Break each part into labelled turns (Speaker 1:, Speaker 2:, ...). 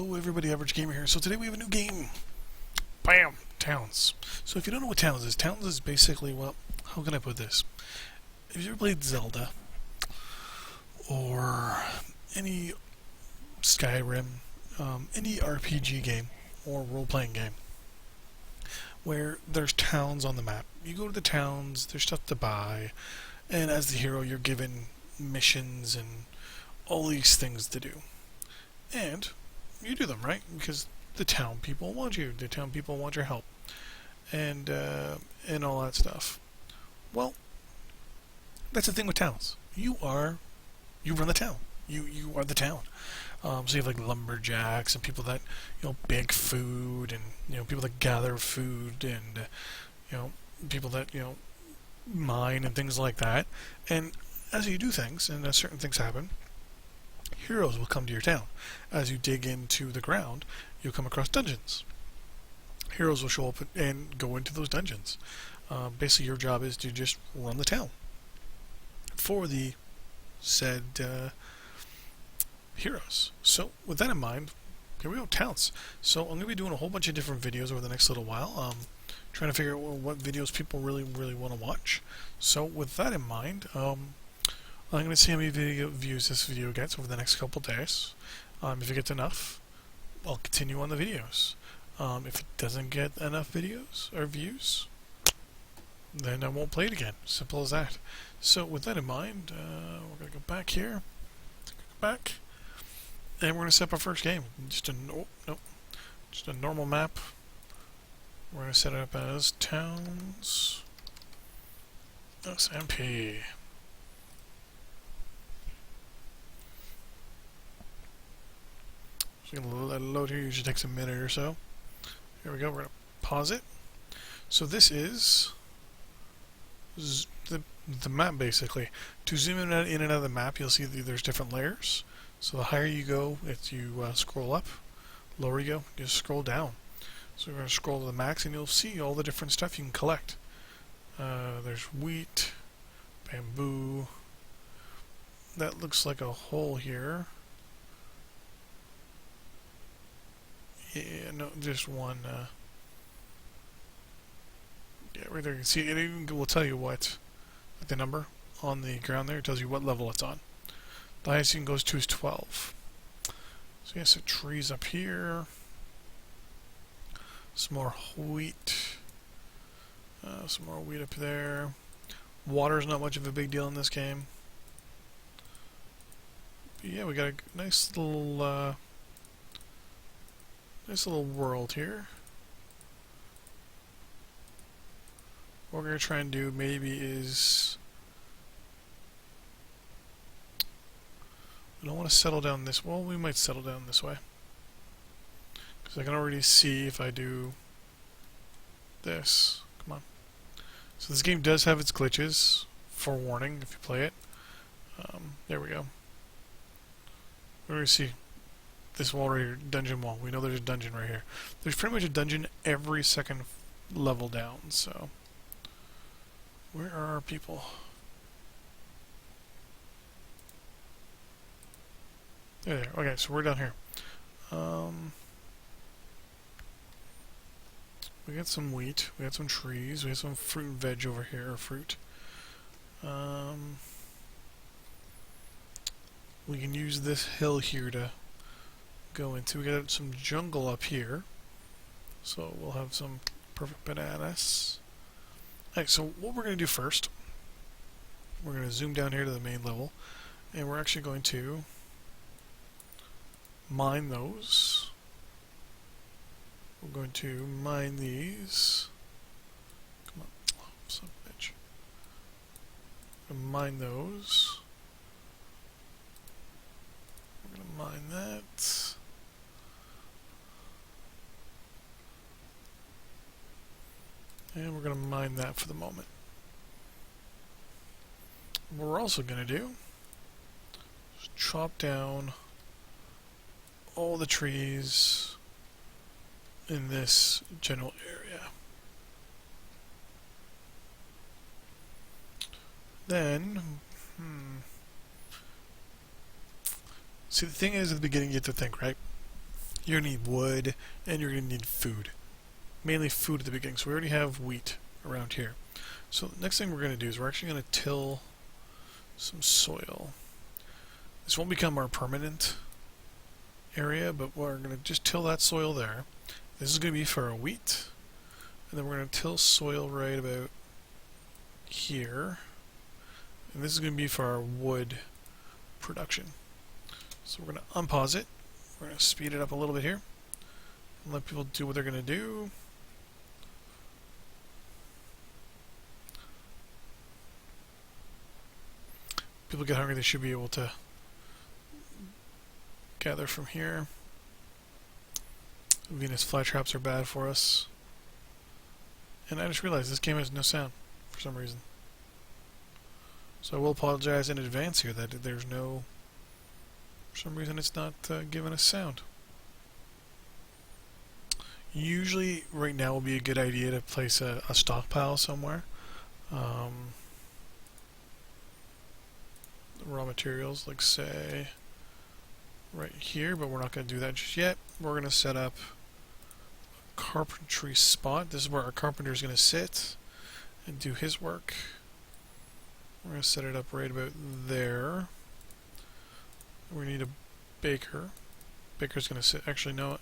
Speaker 1: Hello everybody, Average Gamer here. So today we have a new game. Bam! Towns. So if you don't know what Towns is basically, well, how can I put this? If you ever played Zelda, or any Skyrim, any RPG game, or role-playing game, where there's towns on the map. You go to the towns, there's stuff to buy, and as the hero you're given missions and all these things to do. And you do them, right? Because the town people want you. The town people want your help, and all that stuff. Well, that's the thing with towns. You run the town. You are the town. So you have like lumberjacks and people that bake food, and people that gather food, and people that mine and things like that. And as you do things, and as certain things happen, heroes will come to your town. As you dig into the ground, you'll come across dungeons. Heroes will show up and go into those dungeons. Basically, your job is to just run the town for the said heroes. So, with that in mind, here we go, towns. So, I'm going to be doing a whole bunch of different videos over the next little while. Trying to figure out what videos people really want to watch. So, with that in mind, I'm going to see how many views this video gets over the next couple days. If it gets enough, I'll continue on the videos. If it doesn't get enough videos or views, then I won't play it again. Simple as that. So with that in mind, we're going to go back here. Go back. And we're going to set up our first game. Just a normal map. We're going to set it up as Towns SMP. So you're going to let it load here. Usually takes a minute or so. Here we go. We're going to pause it. So this is the map, basically. To zoom in and out of the map, you'll see that there's different layers. So the higher you go, if you scroll up, lower you go, you just scroll down. So we're going to scroll to the max, and you'll see all the different stuff you can collect. There's wheat, bamboo. That looks like a hole here. Yeah, no, just one. Yeah, right there you can see it. Even will tell you what the number on the ground there. It tells you what level it's on. The highest you can go to is 12. So yeah, so trees up here. Some more wheat. Some more wheat up there. Water's not much of a big deal in this game. But yeah, we got a nice little world here. What we're going to try and do maybe is, we don't want to settle down this. Well, we might settle down this way, because I can already see if I do this. Come on. So this game does have its glitches. Forewarning if you play it. There we go. We're going to see this wall right here, dungeon wall. We know there's a dungeon right here. There's pretty much a dungeon every second level down, so. Where are our people? There. Okay, so we're down here. We got some wheat, we got some trees, we got some fruit and veg over here, or fruit. We can use this hill here to go into. We got some jungle up here, so we'll have some perfect bananas. Alright, so what we're going to do first, we're going to zoom down here to the main level, and we're actually going to mine those. We're going to mine these. Come on, oh, son of a bitch. We're going to mine those. We're going to mine that. And we're going to mine that for the moment. What we're also going to do is chop down all the trees in this general area. Then, see, the thing is, at the beginning you have to think, right? you're going to need wood, and you're going to need food. Mainly food at the beginning, so we already have wheat around here. So the next thing we're going to do is we're actually going to till some soil. This won't become our permanent area, but we're going to just till that soil there. This is going to be for our wheat, and then we're going to till soil right about here, and this is going to be for our wood production. So we're going to unpause it. We're going to speed it up a little bit here and let people do what they're going to do. People get hungry, they should be able to gather from here. Venus flytraps are bad for us. And I just realized this game has no sound for some reason. So I will apologize in advance here that there's no... For some reason it's not giving us sound. Usually right now would be a good idea to place a stockpile somewhere. Raw materials, like say right here, but we're not going to do that just yet. We're going to set up a carpentry spot. This is where our carpenter is going to sit and do his work. We're going to set it up right about there. We need a baker. Baker's going to sit. Actually, no.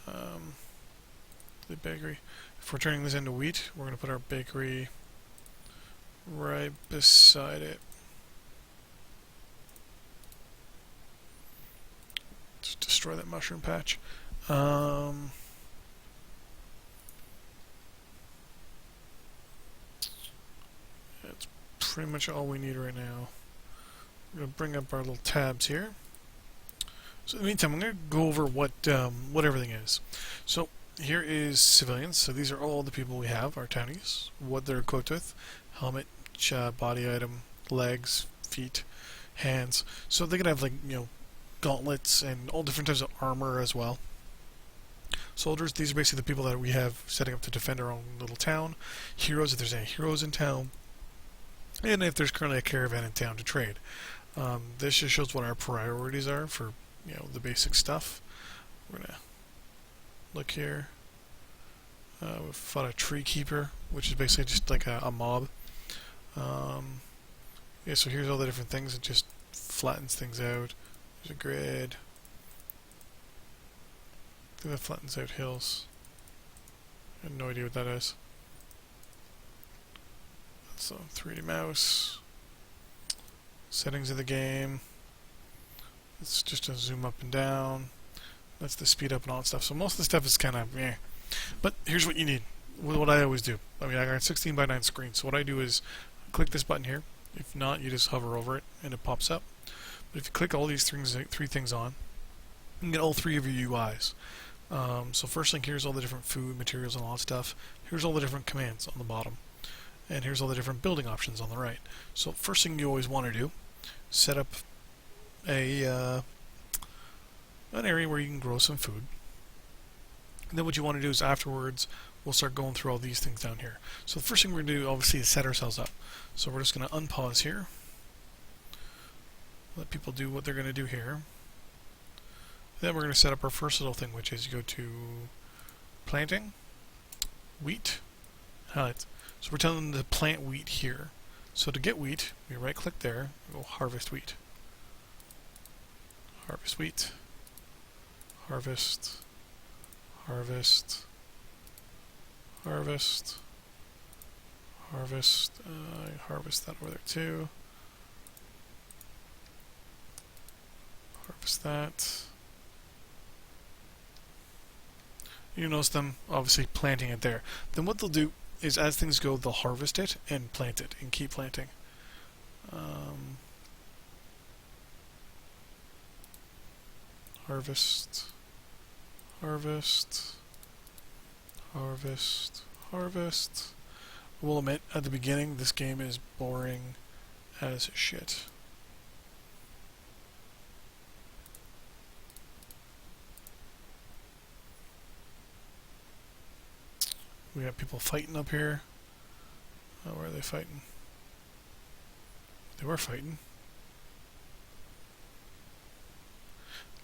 Speaker 1: The bakery. If we're turning this into wheat, we're going to put our bakery right beside it. Just destroy that mushroom patch. That's pretty much all we need right now. We're going to bring up our little tabs here. So in the meantime, I'm going to go over what everything is. So here is civilians. So these are all the people we have, our townies. What they're equipped with: helmet, body item, legs, feet, hands. So they could have, like, gauntlets and all different types of armor as well. Soldiers, these are basically the people that we have setting up to defend our own little town. Heroes, if there's any heroes in town. And if there's currently a caravan in town to trade. This just shows what our priorities are for, the basic stuff. We're going to look here. We've fought a tree keeper, which is basically just like a mob. Yeah, so here's all the different things. It just flattens things out. There's a grid. I think that flattens out hills. I have no idea what that is. So 3D mouse. Settings of the game. It's just a zoom up and down. That's the speed up and all that stuff. So most of the stuff is kind of meh. But here's what you need. What I always do. I mean, I got a 16:9 screen. So what I do is click this button here. If not, you just hover over it and it pops up. But if you click all these three things on, you can get all three of your UIs. So first thing, here's all the different food, materials, and all that stuff. Here's all the different commands on the bottom. And here's all the different building options on the right. So first thing you always want to do, set up an area where you can grow some food. And then what you want to do is afterwards, we'll start going through all these things down here. So the first thing we're going to do, obviously, is set ourselves up. So we're just going to unpause here. Let people do what they're going to do here. Then we're going to set up our first little thing, which is you go to planting, wheat, highlights. So we're telling them to plant wheat here. So to get wheat, we right click there, we'll harvest wheat. Harvest wheat. Harvest. Harvest. Harvest. Harvest. Harvest that over there too. Harvest that. You notice them obviously planting it there. Then what they'll do is, as things go, they'll harvest it and plant it and keep planting. Harvest. Harvest. Harvest. Harvest. I will admit, at the beginning, this game is boring as shit. We got people fighting up here. Oh, where are they fighting? They were fighting.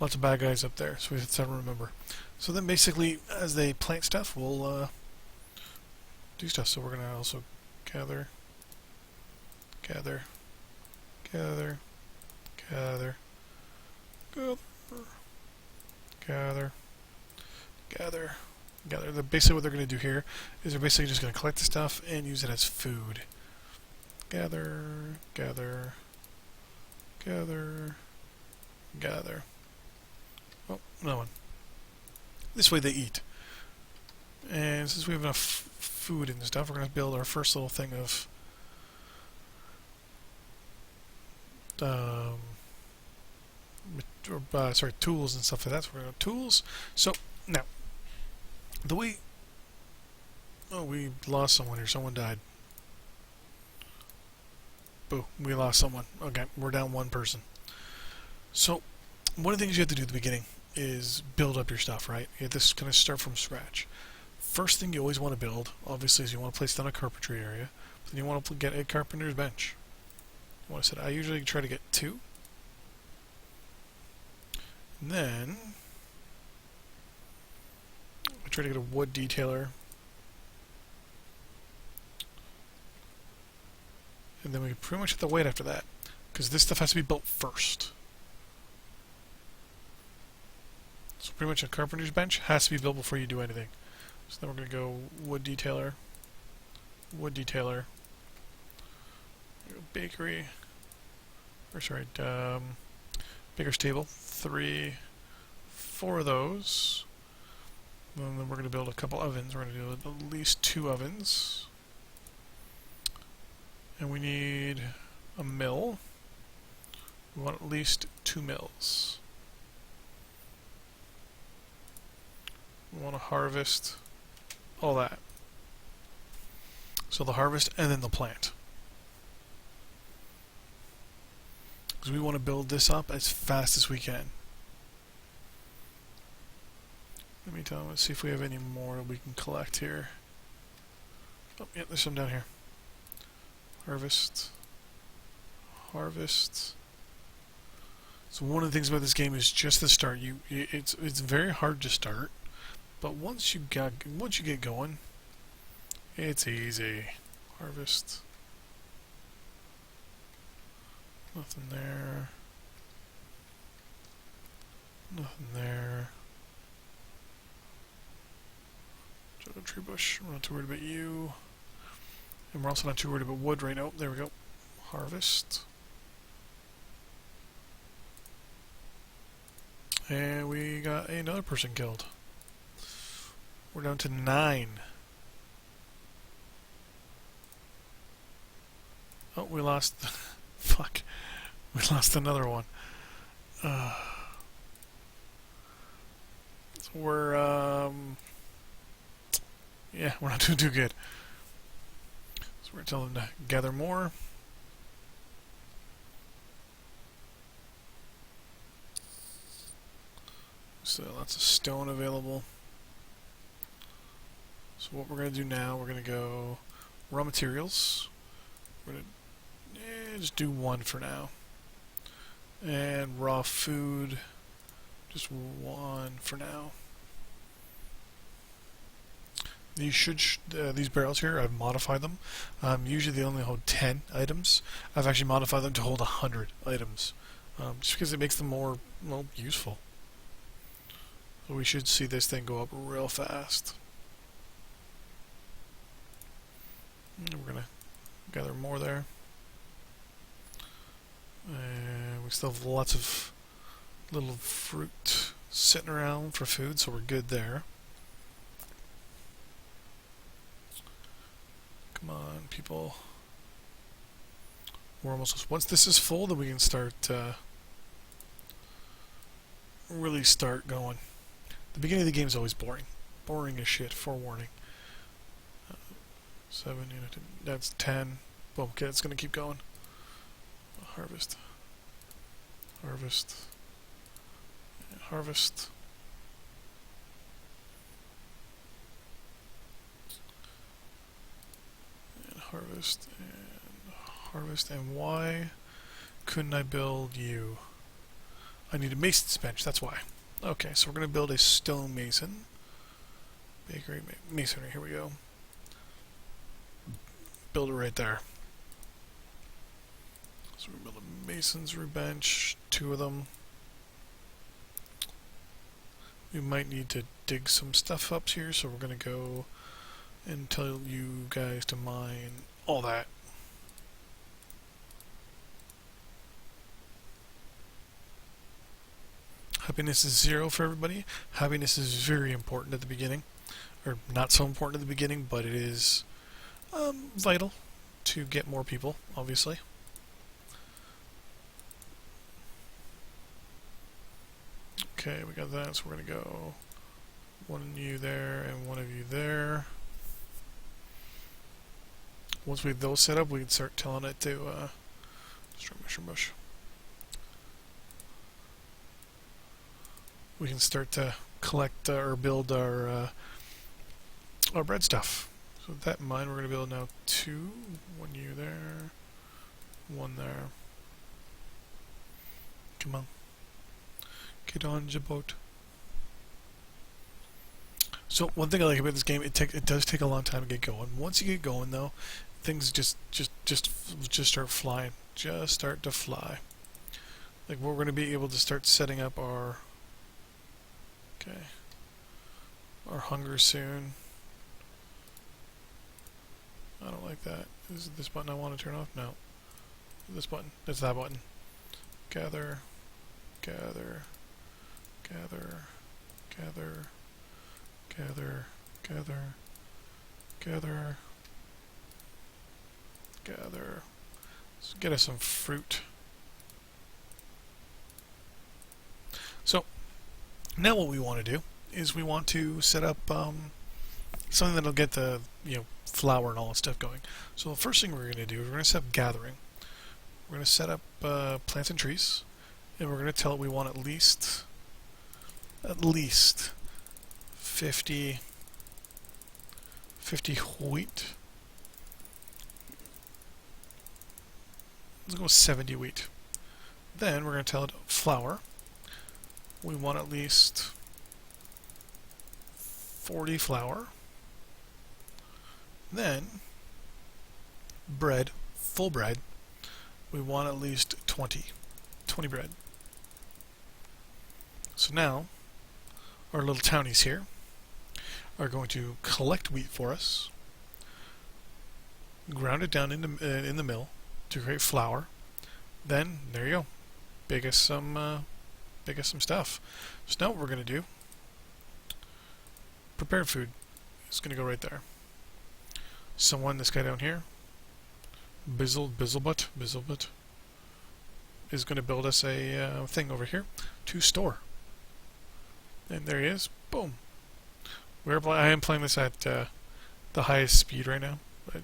Speaker 1: Lots of bad guys up there, so we have to remember. So then basically, as they plant stuff, we'll do stuff. So we're going to also gather, gather, gather, gather, gather, gather, gather, gather. Basically what they're going to do here is they're basically just going to collect the stuff and use it as food. Gather, gather, gather, gather. Oh, another one. This way they eat. And since we have enough food and stuff, we're going to build our first little thing of tools and stuff like that. So we're going to tools. So now, the way... Oh, we lost someone here. Someone died. Boo, we lost someone. Okay, we're down one person. So, one of the things you have to do at the beginning is build up your stuff, right? You have to kind of start from scratch. First thing you always want to build, obviously, is you want to place down a carpentry area. Then you want to get a carpenter's bench. What I said, I usually try to get 2. And then I try to get a wood detailer. And then we pretty much have to wait after that, because this stuff has to be built first. So pretty much a carpenter's bench has to be built before you do anything. So then we're going to go wood detailer, bakery, or sorry, baker's table, 3, 4 of those. And then we're going to build a couple ovens. We're going to do at least 2 ovens. And we need a mill. We want at least 2 mills. We want to harvest all that. So the harvest and then the plant. Because we want to build this up as fast as we can. Let me tell them, let's see if we have any more we can collect here. Oh, yeah, there's some down here. Harvest. Harvest. So one of the things about this game is just the start. It's very hard to start, but once you get going, it's easy. Harvest. Nothing there. Nothing there. Tree bush. I'm not too worried about you. And we're also not too worried about wood right now. There we go. Harvest. And we got another person killed. We're down to 9. Oh, we lost... Fuck. We lost another one. So we're, yeah, we're not doing too good. So we're telling them to gather more. So lots of stone available. So what we're going to do now, we're going to go raw materials. We're going to just do 1 for now. And raw food, just 1 for now. These barrels here, I've modified them. Usually they only hold 10 items. I've actually modified them to hold 100 items, just because it makes them more, well, useful. So we should see this thing go up real fast. And we're gonna gather more there. And we still have lots of little fruit sitting around for food, so we're good there. Come on, people. We're almost... Once this is full, then we can start... really start going. The beginning of the game is always boring. Boring as shit, forewarning. 7, that's 10. Boom, okay, it's gonna keep going. Harvest. Harvest. And harvest. And harvest. And harvest. And why couldn't I build you? I need a mason's bench, that's why. Okay, so we're going to build a stone mason. Bakery, masonry, here we go. Build it right there. So we build a masonry bench, 2 of them. We might need to dig some stuff up here, so we're going to go and tell you guys to mine all that. Happiness is 0 for everybody. Happiness is very important at the beginning. Or not so important at the beginning, but it is vital to get more people, obviously. Okay, we got that, so we're going to go 1 of you there and 1 of you there. Once we have those set up, we can start telling it to start mushroom bush. We can start to collect or build our bread stuff. So with that in mind, we're going to build now 2. 1 you there, 1 there. Come on. Get on the boat. So one thing I like about this game, it does take a long time to get going. Once you get going though, things just start flying. Just start to fly. Like we're going to be able to start setting up our hunger soon. I don't like that. Is it this button I want to turn off? No. This button. It's that button. Gather, gather, gather, gather, gather, gather, gather, gather. Let's get us some fruit. So now what we want to do is we want to set up something that'll get the flour and all that stuff going. So the first thing we're going to do is we're going to set up gathering. We're going to set up plants and trees, and we're going to tell it we want at least 50 wheat. Let's go with 70 wheat. Then we're going to tell it flour. We want at least 40 flour. Then bread, full bread. We want at least 20 bread. So now our little townies here are going to collect wheat for us, ground it down in the mill to create flour. Then there you go, bake us some stuff. So now what we're going to do, prepared food is going to go right there. This guy down here, Bizzlebutt, is going to build us a thing over here to store. And there he is. Boom. I am playing this at the highest speed right now. I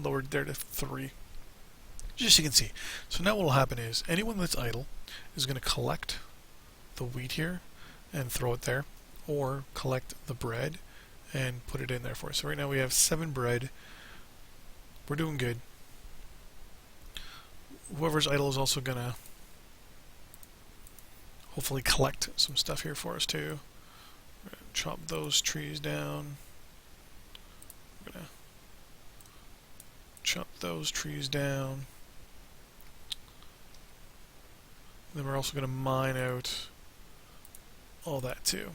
Speaker 1: lowered there to 3. Just so you can see. So now what will happen is anyone that's idle is going to collect the wheat here and throw it there, or collect the bread and put it in there for us. So right now we have 7 bread. We're doing good. Whoever's idle is also going to hopefully collect some stuff here for us too. We're going to chop those trees down. We're going to chop those trees down. Then we're also going to mine out all that too.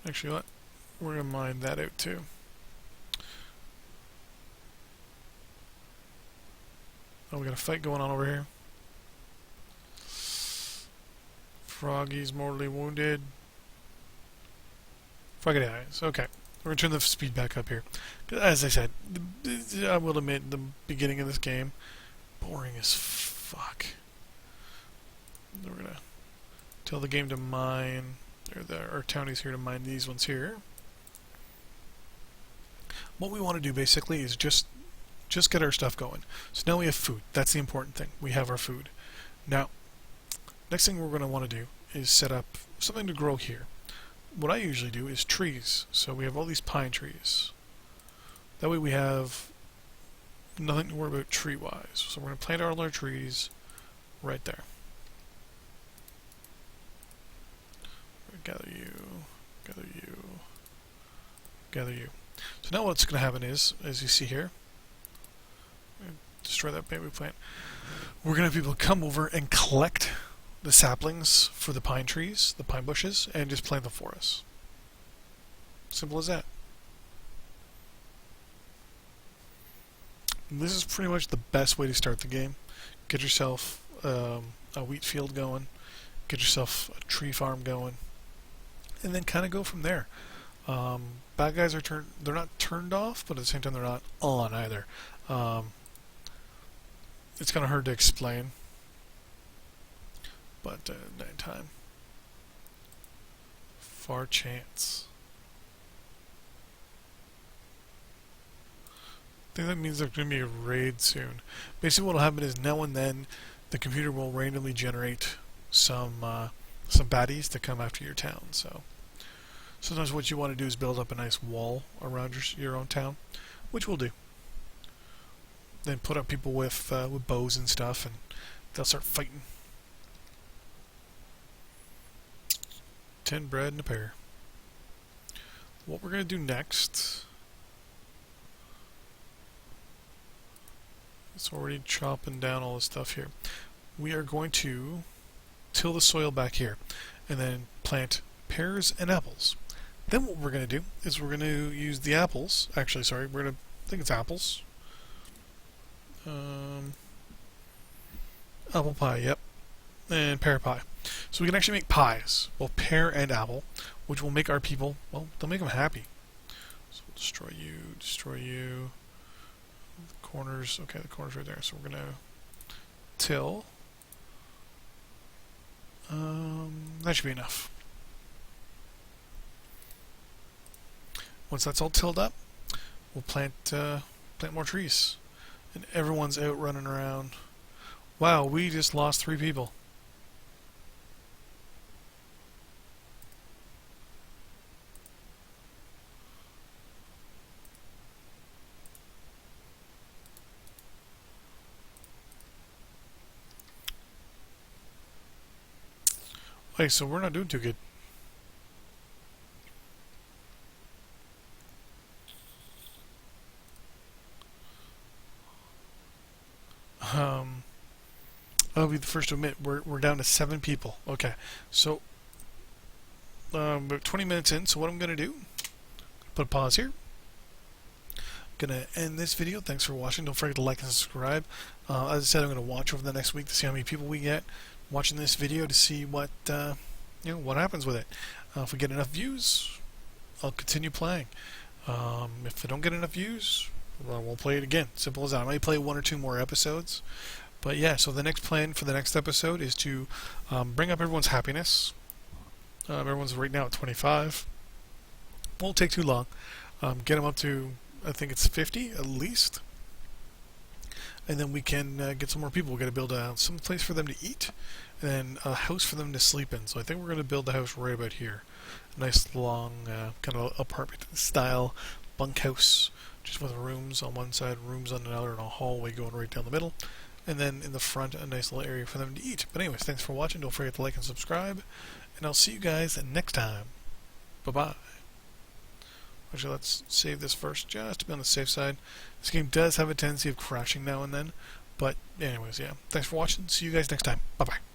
Speaker 1: Actually, what? We're going to mine that out too. Oh, we got a fight going on over here. Froggy's mortally wounded. Froggy dies. Okay. We're going to turn the speed back up here. As I said, I will admit, the beginning of this game, boring as fuck. We're going to tell the game to mine, our townies here to mine these ones here. What we want to do basically is just get our stuff going. So now we have food. That's the important thing. We have our food. Now, next thing we're going to want to do is set up something to grow here. What I usually do is trees. So we have all these pine trees. That way we have Nothing to worry about tree-wise. So we're going to plant all our trees right there. Gather you, gather you, gather you. So now what's going to happen is, as you see here, destroy that bamboo plant. We're going to have people come over and collect the saplings for the pine trees, the pine bushes, and just plant them for us. Simple as that. And this is pretty much the best way to start the game. Get yourself a wheat field going, get yourself a tree farm going, and then kind of go from there. Bad guys are they're not turned off, but at the same time they're not on either. It's kind of hard to explain, but nighttime. Far chance. I think that means there's going to be a raid soon. Basically what will happen is now and then the computer will randomly generate some baddies to come after your town. So sometimes what you want to do is build up a nice wall around your own town, which we'll do. Then put up people with bows and stuff, and they'll start fighting. 10 bread and a pear. What we're going to do next... It's already chopping down all this stuff here. We are going to till the soil back here, and then plant pears and apples. Then what we're going to do is we're going to use the apples. Actually, sorry, we're going to... I think it's apples. Apple pie, yep. And pear pie. So we can actually make pies, both pear and apple, which will make our people, well, they'll make them happy. So we'll destroy you, destroy you. The corners, okay, the corners right there. So we're going to till. That should be enough. Once that's all tilled up, we'll plant more trees. And everyone's out running around. Wow, we just lost 3 people. Okay, so we're not doing too good. I'll be the first to admit we're down to 7 people. Okay, so about 20 minutes in. So what I'm gonna do? Put a pause here. Gonna end this video. Thanks for watching. Don't forget to like and subscribe. As I said, I'm gonna watch over the next week to see how many people we get watching this video to see what what happens with it. If we get enough views, I'll continue playing. If I don't get enough views, well, we'll play it again. Simple as that. I might play 1 or 2 more episodes. But yeah, so the next plan for the next episode is to bring up everyone's happiness. Everyone's right now at 25. Won't take too long. Get them up to, I think it's 50 at least. And then we can get some more people. We're going to build some place for them to eat, and then a house for them to sleep in. So I think we're going to build the house right about here. A nice long kind of apartment style bunkhouse, just with rooms on one side, rooms on another, and a hallway going right down the middle. And then in the front, a nice little area for them to eat. But anyways, thanks for watching. Don't forget to like and subscribe. And I'll see you guys next time. Bye-bye. Actually, let's save this first, just to be on the safe side. This game does have a tendency of crashing now and then. But anyways, yeah. Thanks for watching. See you guys next time. Bye-bye.